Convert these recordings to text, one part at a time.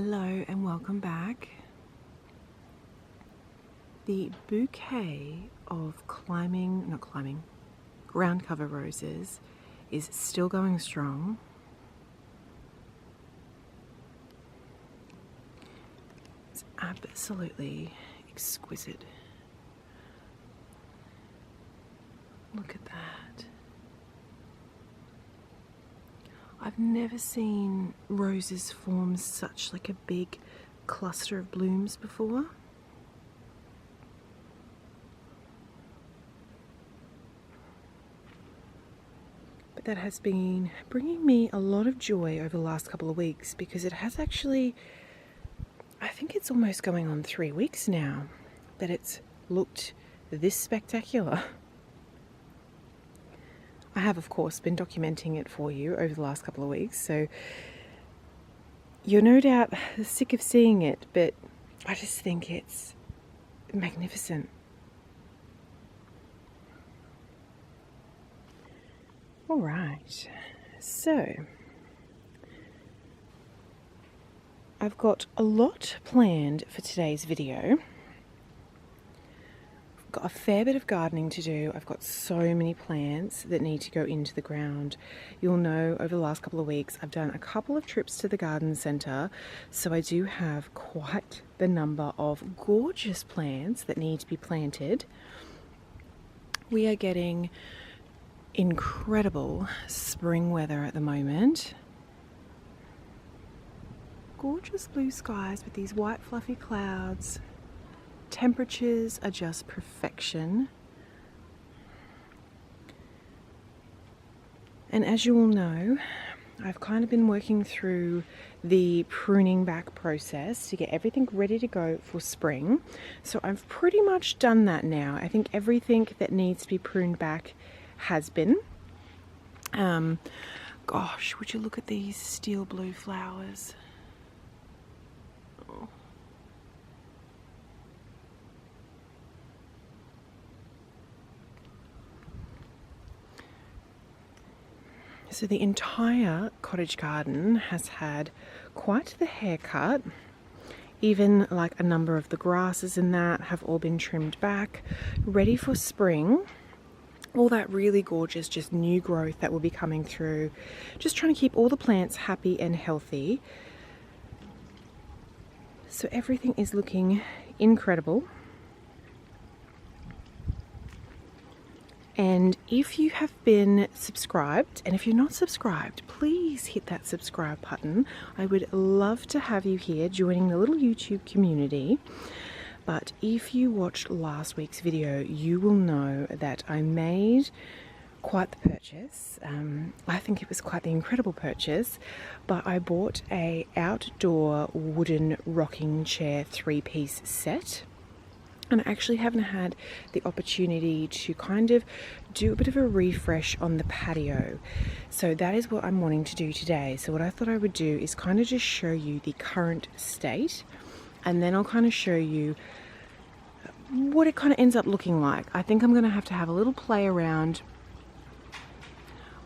Hello and welcome back. The bouquet of ground cover roses is still going strong. It's absolutely exquisite. Look at that. I've never seen roses form such like a big cluster of blooms before. But that has been bringing me a lot of joy over the last couple of weeks, because it has actually, I think it's almost going on 3 weeks now that it's looked this spectacular. I have, of course, been documenting it for you over the last couple of weeks, so you're no doubt sick of seeing it, but I just think it's magnificent. All right, so I've got a lot planned for today's video. Got a fair bit of gardening to do. I've got so many plants that need to go into the ground. You'll know over the last couple of weeks I've done a couple of trips to the garden centre, so I do have quite the number of gorgeous plants that need to be planted. We are getting incredible spring weather at the moment. Gorgeous blue skies with these white fluffy clouds. Temperatures are just perfection. And as you all know, I've kind of been working through the pruning back process to get everything ready to go for spring. So I've pretty much done that now. I think everything that needs to be pruned back has been. Gosh, would you look at these steel blue flowers? Oh. So the entire cottage garden has had quite the haircut. Even like a number of the grasses in that have all been trimmed back, ready for spring. All that really gorgeous, just new growth that will be coming through. Just trying to keep all the plants happy and healthy. So everything is looking incredible. And if you have been subscribed, and if you're not subscribed, please hit that subscribe button. I would love to have you here joining the little YouTube community. But if you watched last week's video, you will know that I made quite the purchase. I think it was quite the incredible purchase, but I bought a outdoor wooden rocking chair 3-piece set. And I actually haven't had the opportunity to kind of do a bit of a refresh on the patio. So that is what I'm wanting to do today. So what I thought I would do is kind of just show you the current state, and then I'll kind of show you what it kind of ends up looking like. I think I'm going to have a little play around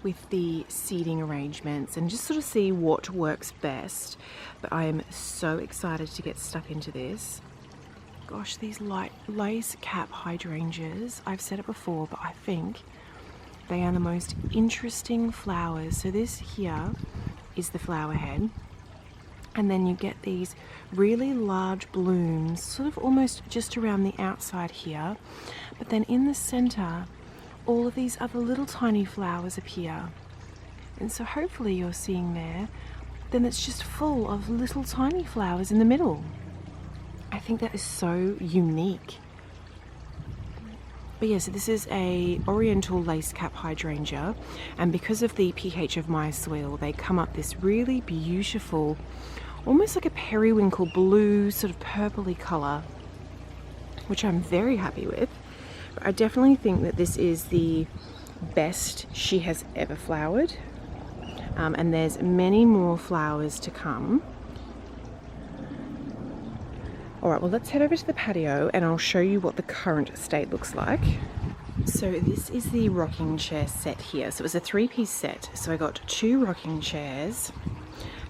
with the seating arrangements and just sort of see what works best. But I am so excited to get stuck into this. Gosh, these light lace cap hydrangeas, I've said it before, but I think they are the most interesting flowers. So this here is the flower head, and then you get these really large blooms sort of almost just around the outside here, but then in the center all of these other little tiny flowers appear. And so hopefully you're seeing there, then it's just full of little tiny flowers in the middle. I think that is so unique. But yeah, so this is a oriental lace cap hydrangea, and because of the pH of my soil, they come up this really beautiful, almost like a periwinkle blue, sort of purpley color, which I'm very happy with. But I definitely think that this is the best she has ever flowered, and there's many more flowers to come. All right, well, let's head over to the patio and I'll show you what the current state looks like. So this is the rocking chair set here. So it was a 3-piece set. So I got 2 rocking chairs,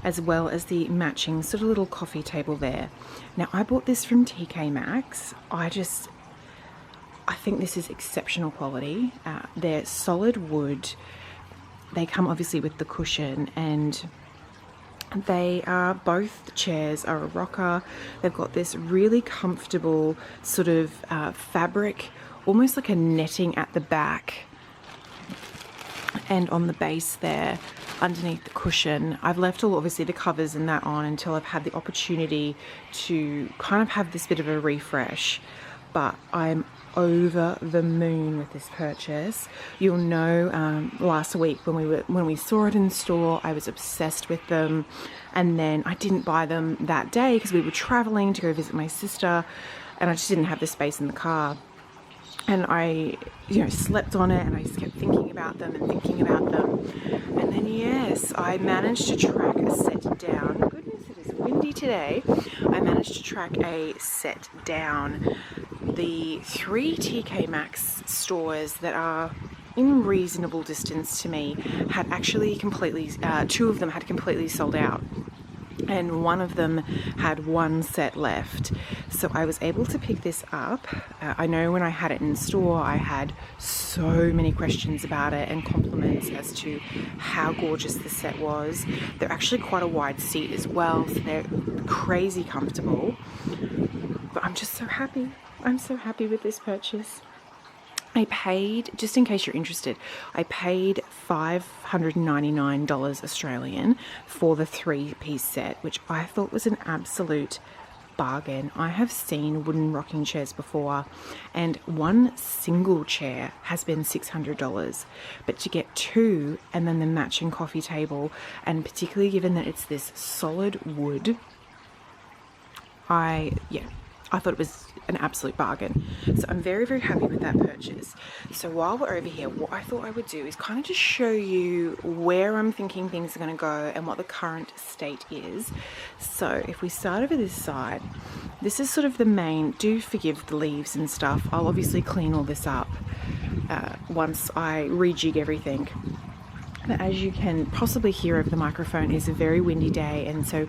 as well as the matching sort of little coffee table there. Now, I bought this from TK Maxx. I think this is exceptional quality. They're solid wood. They come obviously with the cushion, and they are, both the chairs are a rocker. They've got this really comfortable sort of fabric, almost like a netting at the back and on the base there underneath the cushion. I've left all obviously the covers and that on until I've had the opportunity to kind of have this bit of a refresh, but I'm over the moon with this purchase. You'll know last week when we saw it in store, I was obsessed with them, and then I didn't buy them that day because we were traveling to go visit my sister, and I just didn't have the space in the car. And I, slept on it, and I just kept thinking about them. And then, yes, I managed to track a set down. Goodness, it is windy today. I managed to track a set down. The 3 TK Maxx stores that are in reasonable distance to me had actually completely, 2 of them had completely sold out, and one of them had 1 set left. So I was able to pick this up. I know when I had it in store, I had so many questions about it and compliments as to how gorgeous the set was. They're actually quite a wide seat as well, so they're crazy comfortable. But I'm just so happy. I'm so happy with this purchase. I paid, just in case you're interested, I paid $599 Australian for the 3-piece set, which I thought was an absolute bargain. I have seen wooden rocking chairs before, and one single chair has been $600, but to get 2 and then the matching coffee table, and particularly given that it's this solid wood, I thought it was an absolute bargain. So I'm very, very happy with that purchase. So while we're over here, what I thought I would do is kind of just show you where I'm thinking things are going to go and what the current state is. So if we start over this side, this is sort of the main, do forgive the leaves and stuff. I'll obviously clean all this up once I rejig everything. But as you can possibly hear over the microphone, it's a very windy day, and so,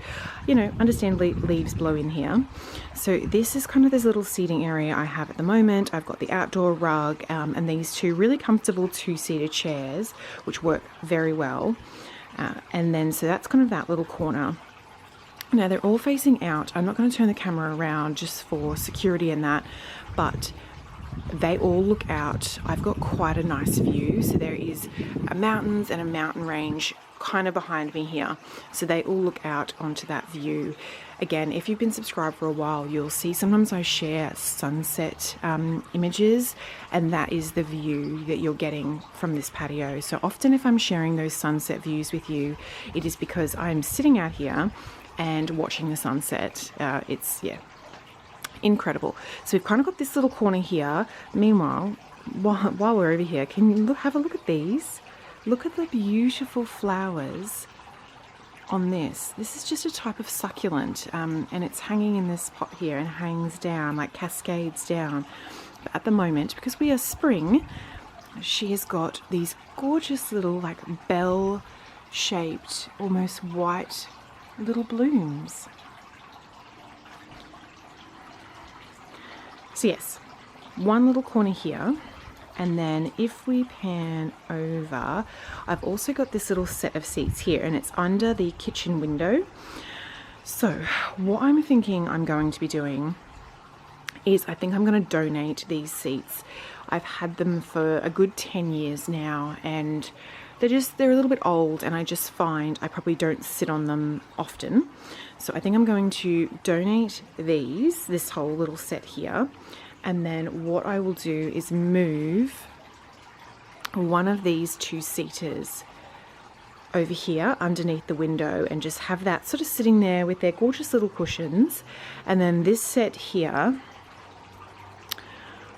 understandably leaves blow in here. So this is kind of this little seating area I have at the moment. I've got the outdoor rug and these 2 really comfortable 2-seater chairs, which work very well. And then, so that's kind of that little corner. Now they're all facing out. I'm not going to turn the camera around just for security and that, but they all look out. I've got quite a nice view. So there is a mountains and a mountain range kind of behind me here. So they all look out onto that view. Again, if you've been subscribed for a while, you'll see sometimes I share sunset images, and that is the view that you're getting from this patio. So often if I'm sharing those sunset views with you, it is because I'm sitting out here and watching the sunset. It's incredible. So we've kind of got this little corner here. Meanwhile, while we're over here, can you have a look at these? Look at the beautiful flowers on this. This is just a type of succulent, and it's hanging in this pot here and hangs down, like cascades down. But at the moment, because we are spring, she has got these gorgeous little like bell-shaped, almost white little blooms. So yes, one little corner here, and then if we pan over, I've also got this little set of seats here, and it's under the kitchen window. So what I'm thinking I'm going to be doing is I think I'm going to donate these seats. I've had them for a good 10 years now, and they're a little bit old, and I just find I probably don't sit on them often. So I think I'm going to donate this whole little set here, and then what I will do is move one of these 2-seaters over here underneath the window and just have that sort of sitting there with their gorgeous little cushions. And then this set here,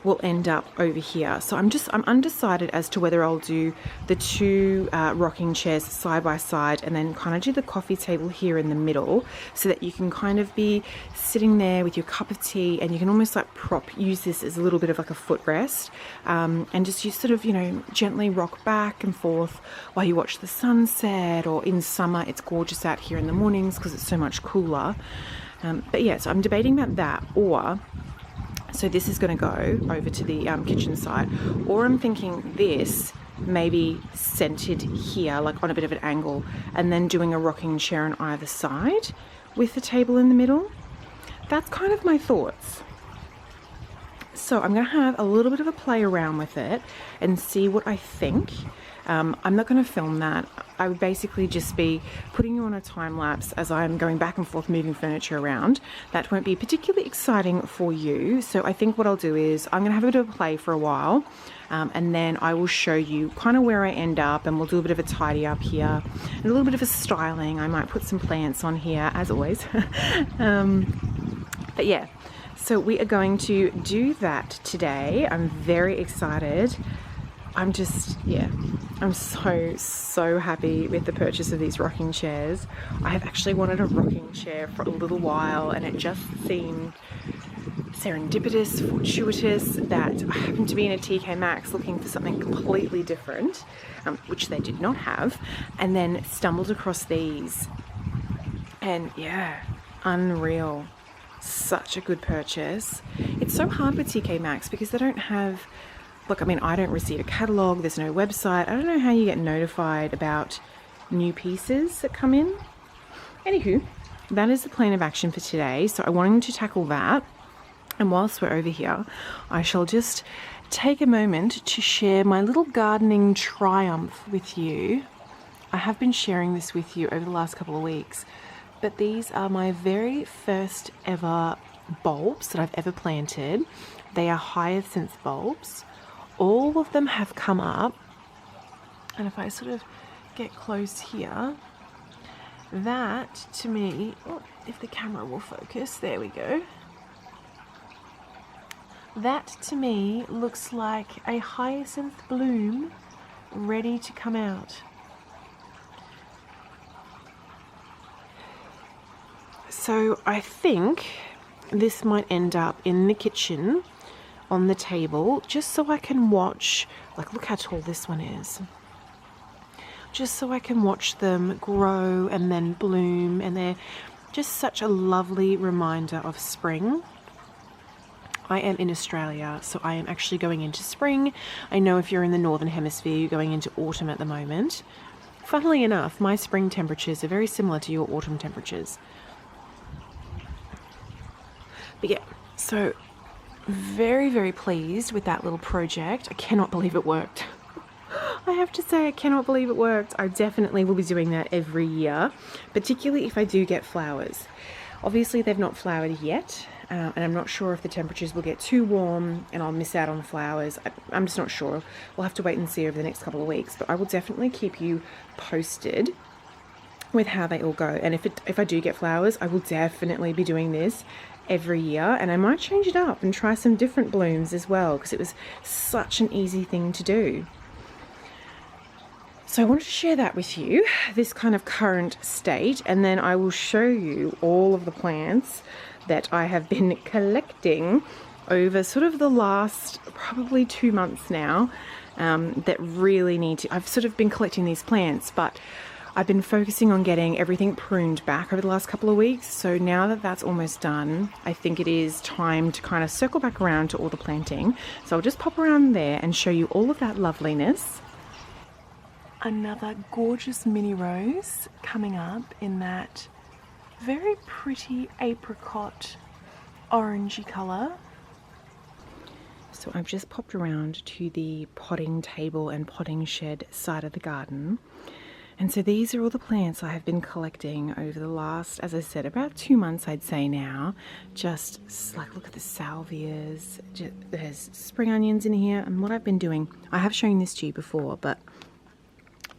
will end up over here. So I'm undecided as to whether I'll do the two rocking chairs side by side and then kind of do the coffee table here in the middle, so that you can kind of be sitting there with your cup of tea and you can almost like use this as a little bit of like a footrest, and just you sort of, you know, gently rock back and forth while you watch the sunset, or in summer it's gorgeous out here in the mornings because it's so much cooler. But yeah, so I'm debating about that, or so this is going to go over to the kitchen side, or I'm thinking this maybe centered here, like on a bit of an angle, and then doing a rocking chair on either side with the table in the middle. That's kind of my thoughts. So I'm going to have a little bit of a play around with it and see what I think. I'm not going to film that. I would basically just be putting you on a time lapse as I'm going back and forth moving furniture around. That won't be particularly exciting for you. So I think what I'll do is I'm going to have a bit of a play for a while, and then I will show you kind of where I end up, and we'll do a bit of a tidy up here and a little bit of a styling. I might put some plants on here as always. But yeah, so we are going to do that today. I'm very excited. I'm so happy with the purchase of these rocking chairs. I have actually wanted a rocking chair for a little while, and it just seemed serendipitous, fortuitous that I happened to be in a TK Maxx looking for something completely different, which they did not have, and then stumbled across these, and yeah, unreal. Such a good purchase. It's so hard with TK Maxx because they don't have, look, I mean, I don't receive a catalogue, there's no website. I don't know how you get notified about new pieces that come in. Anywho, that is the plan of action for today. So I wanted to tackle that. And whilst we're over here, I shall just take a moment to share my little gardening triumph with you. I have been sharing this with you over the last couple of weeks, but these are my very first ever bulbs that I've ever planted. They are hyacinth bulbs. All of them have come up, and if I sort of get close here, that to me, oh, if the camera will focus, there we go. That to me looks like a hyacinth bloom ready to come out. So I think this might end up in the kitchen on the table, just so I can watch, like, look how tall this one is. Just so I can watch them grow and then bloom, and they're just such a lovely reminder of spring. I am in Australia, so I am actually going into spring. I know if you're in the Northern Hemisphere, you're going into autumn at the moment. Funnily enough, my spring temperatures are very similar to your autumn temperatures. But yeah, so very, very pleased with that little project. I cannot believe it worked. I have to say, I cannot believe it worked. I definitely will be doing that every year, particularly if I do get flowers. Obviously, they've not flowered yet, and I'm not sure if the temperatures will get too warm and I'll miss out on flowers. I'm just not sure. We'll have to wait and see over the next couple of weeks, but I will definitely keep you posted with how they all go. And if I do get flowers, I will definitely be doing this every year, and I might change it up and try some different blooms as well, because it was such an easy thing to do. So I wanted to share that with you, this kind of current state, and then I will show you all of the plants that I have been collecting over sort of the last probably 2 months now, that really need to, I've sort of been collecting these plants, but I've been focusing on getting everything pruned back over the last couple of weeks. So now that that's almost done, I think it is time to kind of circle back around to all the planting. So I'll just pop around there and show you all of that loveliness. Another gorgeous mini rose coming up in that very pretty apricot orangey colour. So I've just popped around to the potting table and potting shed side of the garden. And so these are all the plants I have been collecting over the last, as I said, about 2 months, I'd say now. Just like, look at the salvias. There's spring onions in here. And what I've been doing, I have shown this to you before, but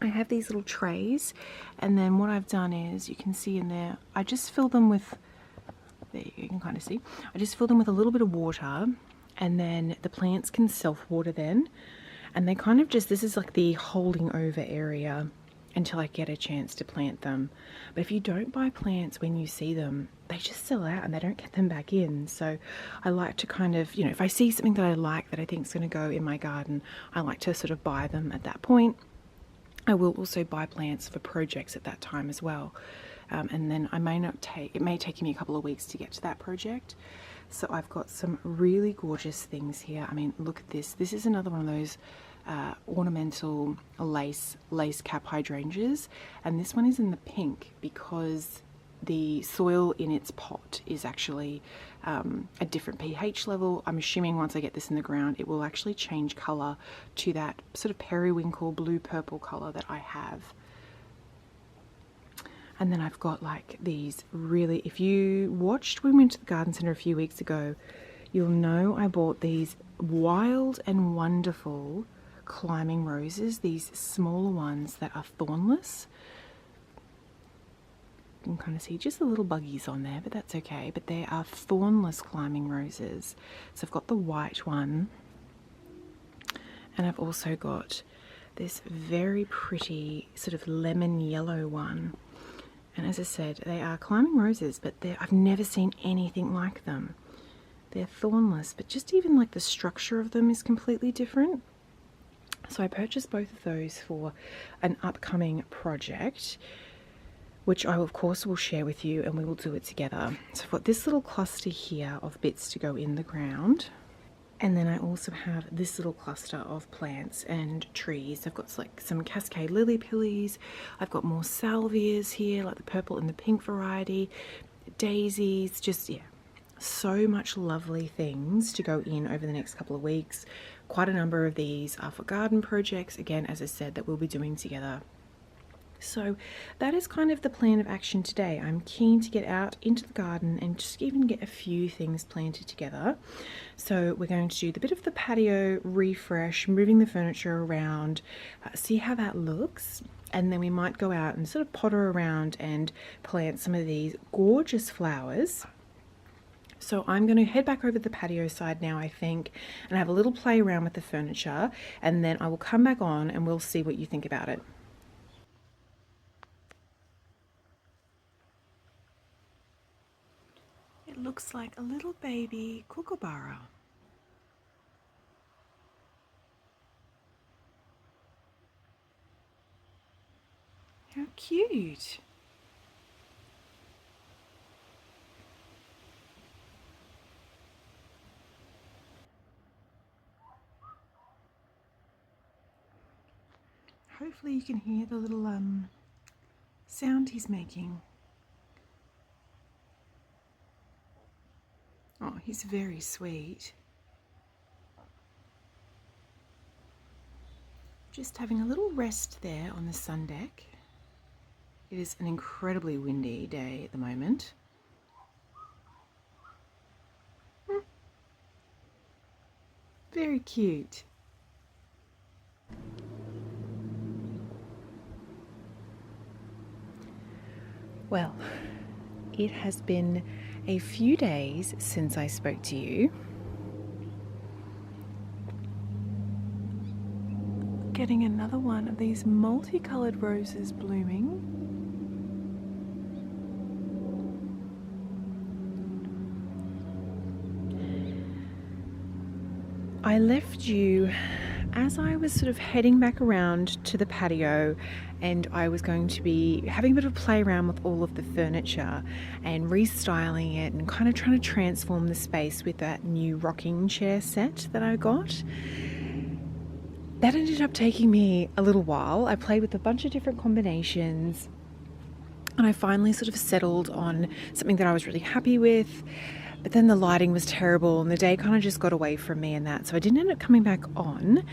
I have these little trays. And then what I've done is, you can see in there, I just fill them with, there you can kind of see, I just fill them with a little bit of water. and then the plants can self-water then, and they kind of just, this is like the holding over area until I get a chance to plant them. But if you don't buy plants when you see them, they just sell out and they don't get them back in. So I like to kind of, you know, if I see something that I like that I think is going to go in my garden, I like to sort of buy them at that point. I will also buy plants for projects at that time as well. And then I may not take, it may take me a couple of weeks to get to that project. So I've got some really gorgeous things here. I mean, look at this. This is another one of those ornamental lace cap hydrangeas. And this one is in the pink because the soil in its pot is actually a different pH level. I'm assuming once I get this in the ground, it will actually change colour to that sort of periwinkle blue-purple colour that I have. And then I've got like these really, if you watched when we went to the garden centre a few weeks ago, you'll know I bought these wild and wonderful climbing roses, these smaller ones that are thornless. You can kind of see just the little buggies on there, but that's okay. But they are thornless climbing roses. So I've got the white one, and I've also got this very pretty sort of lemon yellow one. And as I said, they are climbing roses, but I've never seen anything like them. They're thornless, but just even like the structure of them is completely different. So I purchased both of those for an upcoming project, which I of course will share with you, and we will do it together. So I've got this little cluster here of bits to go in the ground. And then I also have this little cluster of plants and trees. I've got like some cascade lily pillies. I've got more salvias here, like the purple and the pink variety, daisies, just, yeah, so much lovely things to go in over the next couple of weeks. Quite a number of these are for garden projects, again, as I said, that we'll be doing together. So that is kind of the plan of action today. I'm keen to get out into the garden and just even get a few things planted together. So we're going to do the bit of the patio refresh, moving the furniture around, see how that looks. And then we might go out and sort of potter around and plant some of these gorgeous flowers. So I'm going to head back over the patio side now, I think, and have a little play around with the furniture. And then I will come back on and we'll see what you think about it. It looks like a little baby kookaburra. How cute. Hopefully you can hear the little sound he's making. Oh, he's very sweet. Just having a little rest there on the sun deck. It is an incredibly windy day at the moment. Very cute. Well, it has been a few days since I spoke to you. Getting another one of these multicolored roses blooming. I left you as I was sort of heading back around to the patio, and I was going to be having a bit of a play around with all of the furniture and restyling it and kind of trying to transform the space with that new rocking chair set that I got. That ended up taking me a little while. I played with a bunch of different combinations and I finally sort of settled on something that I was really happy with. But then the lighting was terrible and the day kind of just got away from me and that. So I didn't end up coming back on.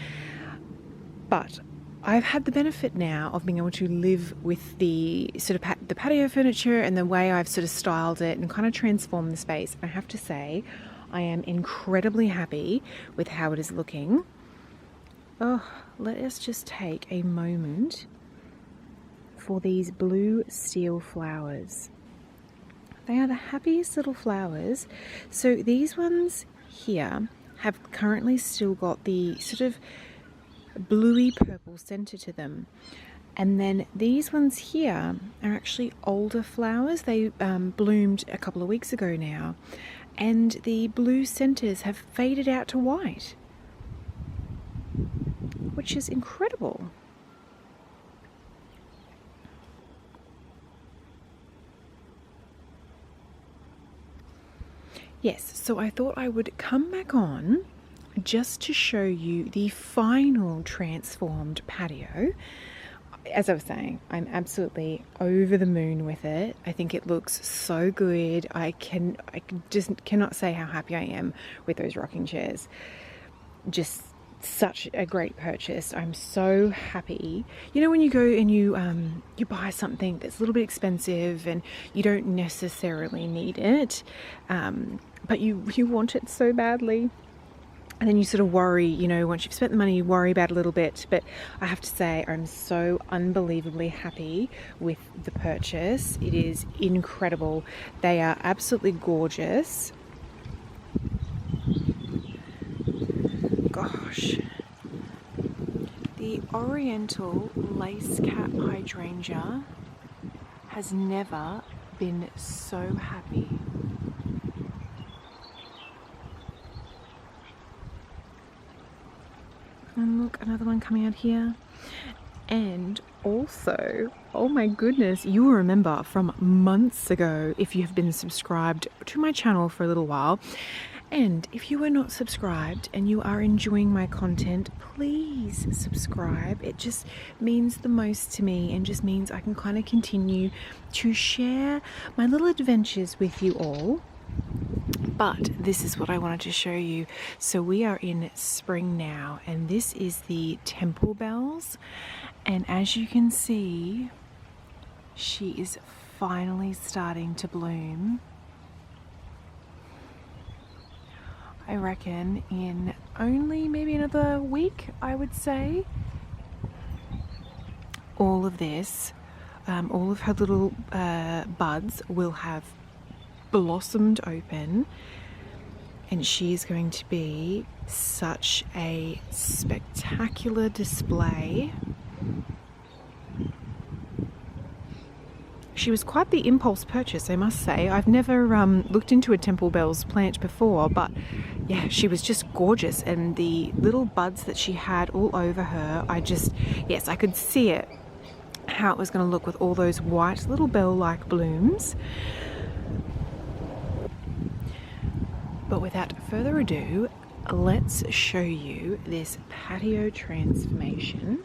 But I've had the benefit now of being able to live with the sort of the patio furniture and the way I've sort of styled it and kind of transformed the space. I have to say, I am incredibly happy with how it is looking. Oh, let us just take a moment for these blue steel flowers. They are the happiest little flowers. So these ones here have currently still got the sort of bluey purple center to them. And then these ones here are actually older flowers. They bloomed a couple of weeks ago now, and the blue centers have faded out to white, which is incredible. Yes, so I thought I would come back on just to show you the final transformed patio. As I was saying, I'm absolutely over the moon with it. I think it looks so good. I just cannot say how happy I am with those rocking chairs. Just such a great purchase. I'm so happy. You know, when you go and you buy something that's a little bit expensive and you don't necessarily need it, but you want it so badly. And then you sort of worry, you know, once you've spent the money, you worry about it a little bit. But I have to say, I'm so unbelievably happy with the purchase. It is incredible. They are absolutely gorgeous. Gosh. The Oriental Lace Cap Hydrangea has never been so happy. And look, another one coming out here. And also, oh my goodness, you will remember from months ago if you have been subscribed to my channel for a little while. And if you are not subscribed and you are enjoying my content, please subscribe. It just means the most to me and just means I can kind of continue to share my little adventures with you all. But this is what I wanted to show you. So we are in spring now, and this is the Temple Bells. And as you can see, she is finally starting to bloom. I reckon in only maybe another week, I would say. All of this, all of her little buds will have blossomed open, and she is going to be such a spectacular display. She was quite the impulse purchase, I must say. I've never looked into a Temple Bells plant before, but yeah, she was just gorgeous, and the little buds that she had all over her, yes, I could see it, how it was going to look with all those white little bell-like blooms. But without further ado, let's show you this patio transformation.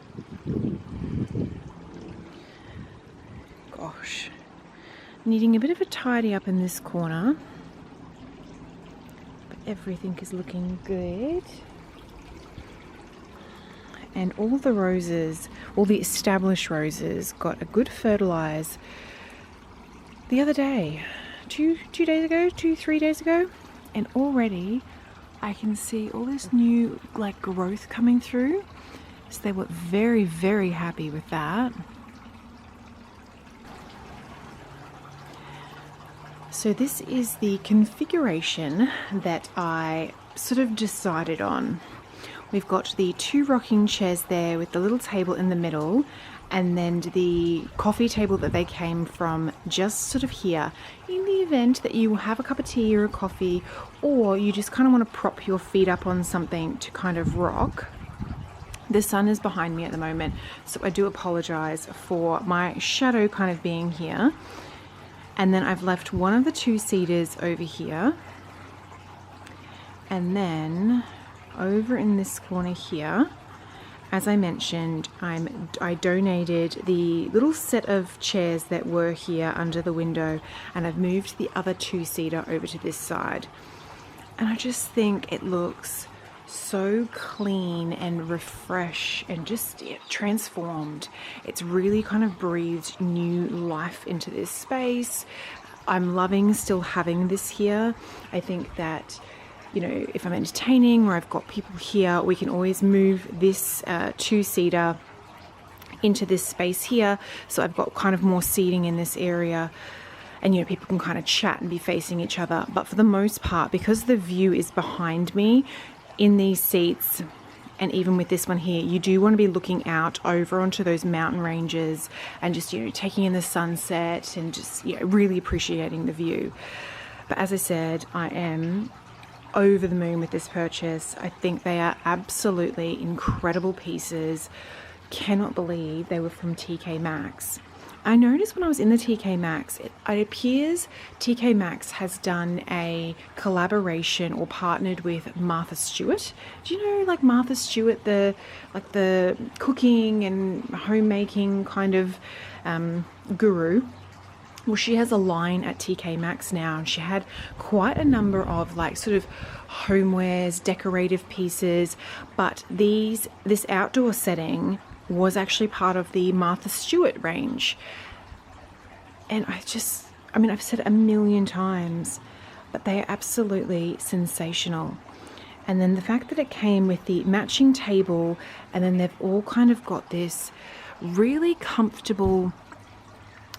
Gosh, needing a bit of a tidy up in this corner, but everything is looking good. And all the roses, all the established roses, got a good fertilize the other day, 3 days ago. And already I can see all this new growth coming through. So they were very, very happy with that. So this is the configuration that I sort of decided on. We've got the 2 rocking chairs there with the little table in the middle, and then the coffee table that they came from just sort of here, in the event that you have a cup of tea or a coffee, or you just kind of want to prop your feet up on something to kind of rock. The sun is behind me at the moment, so I do apologize for my shadow kind of being here. And then I've left one of the 2-seaters over here, and then over in this corner here, as I mentioned, I donated the little set of chairs that were here under the window, and I've moved the other 2-seater over to this side. And I just think it looks so clean and refreshed and just transformed. It's really kind of breathed new life into this space. I'm loving still having this here. I think that, you know, if I'm entertaining or I've got people here, we can always move this 2-seater into this space here. So I've got kind of more seating in this area, and, you know, people can kind of chat and be facing each other. But for the most part, because the view is behind me, in these seats, and even with this one here, you do want to be looking out over onto those mountain ranges and just, you know, taking in the sunset and just, you know, really appreciating the view. But as I said, I am over the moon with this purchase. I think they are absolutely incredible pieces. Cannot believe they were from TK Maxx. I noticed when I was in the TK Maxx, it appears TK Maxx has done a collaboration or partnered with Martha Stewart. Do you know, like Martha Stewart, the cooking and homemaking kind of guru? Well, she has a line at TK Maxx now, and she had quite a number of like sort of homewares, decorative pieces, but this outdoor setting was actually part of the Martha Stewart range. And I mean, I've said it a million times, but they are absolutely sensational. And then the fact that it came with the matching table, and then they've all kind of got this really comfortable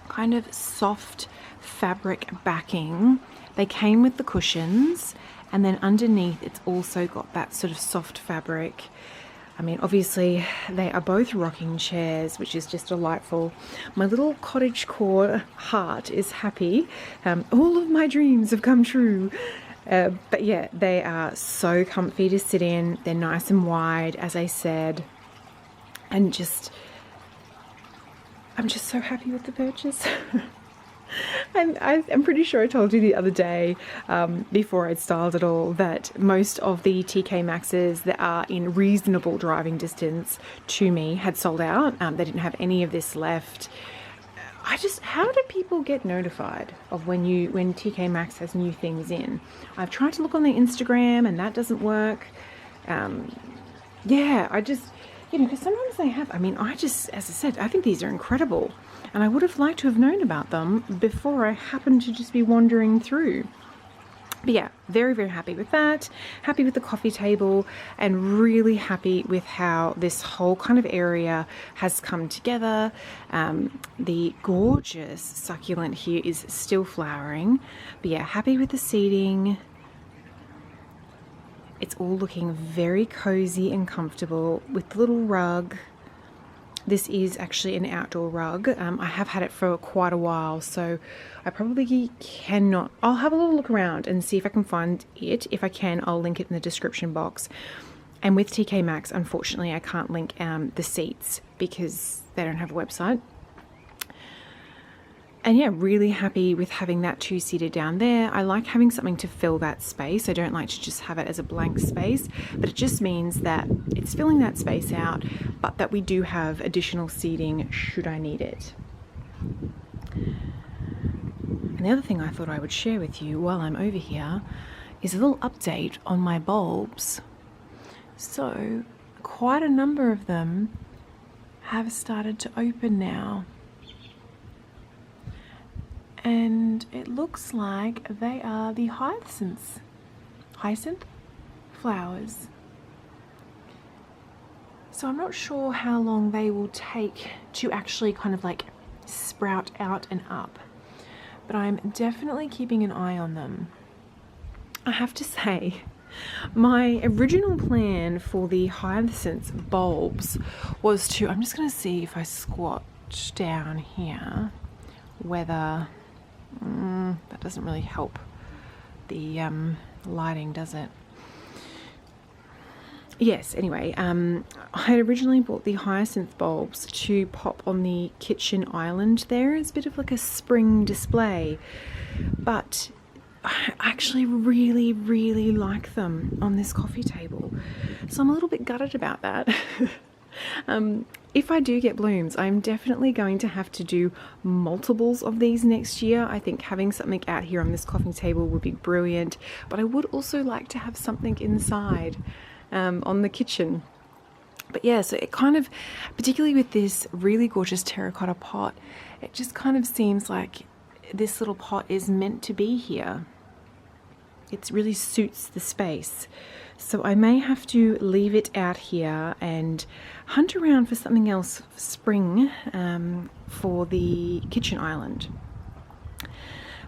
kind of soft fabric backing. They came with the cushions, and then underneath it's also got that sort of soft fabric. I mean, obviously they are both rocking chairs, which is just delightful. My little Cottagecore heart is happy. All of my dreams have come true. But yeah, they are so comfy to sit in. They're nice and wide, as I said. And I'm just so happy with the purchase. I'm pretty sure I told you the other day, before I'd styled it all, that most of the TK Maxxes that are in reasonable driving distance to me had sold out. They didn't have any of this left. How do people get notified of when TK Maxx has new things in? I've tried to look on their Instagram and that doesn't work. Yeah, you know, because sometimes they have, as I said, I think these are incredible. And I would have liked to have known about them before I happened to just be wandering through. But yeah, very, very happy with that. Happy with the coffee table, and really happy with how this whole kind of area has come together. The gorgeous succulent here is still flowering. But yeah, happy with the seating. It's all looking very cozy and comfortable with the little rug. This is actually an outdoor rug. I have had it for quite a while, so I probably cannot. I'll have a little look around and see if I can find it. If I can, I'll link it in the description box. And with TK Maxx, unfortunately, I can't link the seats because they don't have a website. And yeah, really happy with having that two-seater down there. I like having something to fill that space. I don't like to just have it as a blank space, but it just means that it's filling that space out, but that we do have additional seating should I need it. And the other thing I thought I would share with you while I'm over here is a little update on my bulbs. So quite a number of them have started to open now. And it looks like they are the hyacinth flowers. So I'm not sure how long they will take to actually kind of like sprout out and up, but I'm definitely keeping an eye on them. I have to say, my original plan for the hyacinth bulbs was to, I'm just going to see if I squat down here, whether that doesn't really help the lighting, does it? Yes, anyway, I had originally bought the hyacinth bulbs to pop on the kitchen island there as a bit of like a spring display, but I actually really, really like them on this coffee table, so I'm a little bit gutted about that. If I do get blooms, I'm definitely going to have to do multiples of these next year. I think having something out here on this coffee table would be brilliant, but I would also like to have something inside on the kitchen. But yeah, so it kind of, particularly with this really gorgeous terracotta pot, it just kind of seems like this little pot is meant to be here. It really suits the space. So I may have to leave it out here and hunt around for something else for spring for the kitchen island.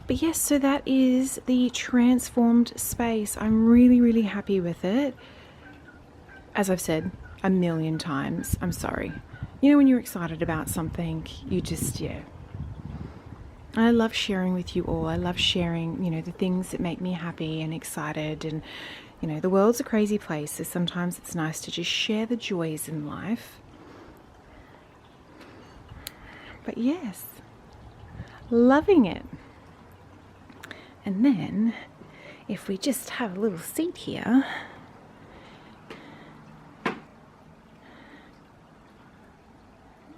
But yes, so that is the transformed space. I'm really, really happy with it. as I've said a million times, I'm sorry. You know, when you're excited about something, you just, yeah. I love sharing with you all. I love sharing, you know, the things that make me happy and excited. And, you know, the world's a crazy place, so sometimes it's nice to just share the joys in life. But yes, loving it. And then, if we just have a little seat here,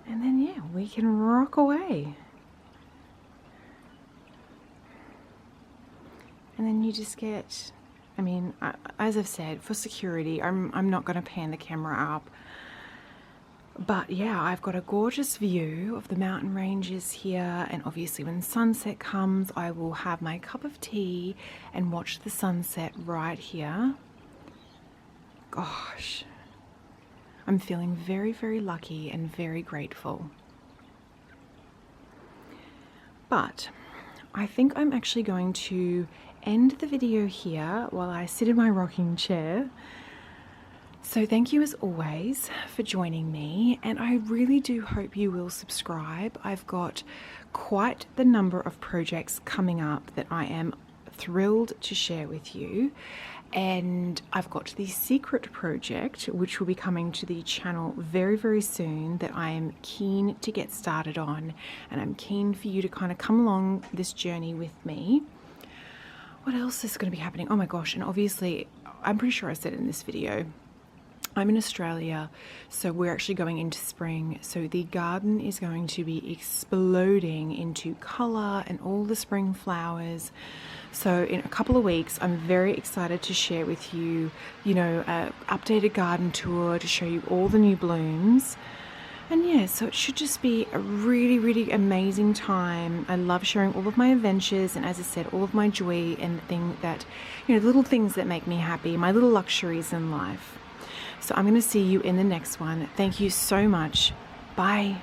and then, yeah, we can rock away. And then you just get, I mean, as I've said, for security, I'm not going to pan the camera up. But yeah, I've got a gorgeous view of the mountain ranges here, and obviously when sunset comes, I will have my cup of tea and watch the sunset right here. Gosh, I'm feeling very, very lucky and very grateful. But I think I'm actually going to end the video here while I sit in my rocking chair. So thank you as always for joining me, and I really do hope you will subscribe. I've got quite the number of projects coming up that I am thrilled to share with you, and I've got the secret project which will be coming to the channel very, very soon that I am keen to get started on, and I'm keen for you to kind of come along this journey with me. What else is going to be happening? Oh my gosh, and obviously I'm pretty sure I said it in this video, I'm in Australia, so we're actually going into spring, so the garden is going to be exploding into colour and all the spring flowers. So in a couple of weeks, I'm very excited to share with you, you know, an updated garden tour to show you all the new blooms. And yeah, so it should just be a really, really amazing time. I love sharing all of my adventures, and as I said, all of my joy and the thing that, you know, the little things that make me happy, my little luxuries in life. So I'm going to see you in the next one. Thank you so much. Bye.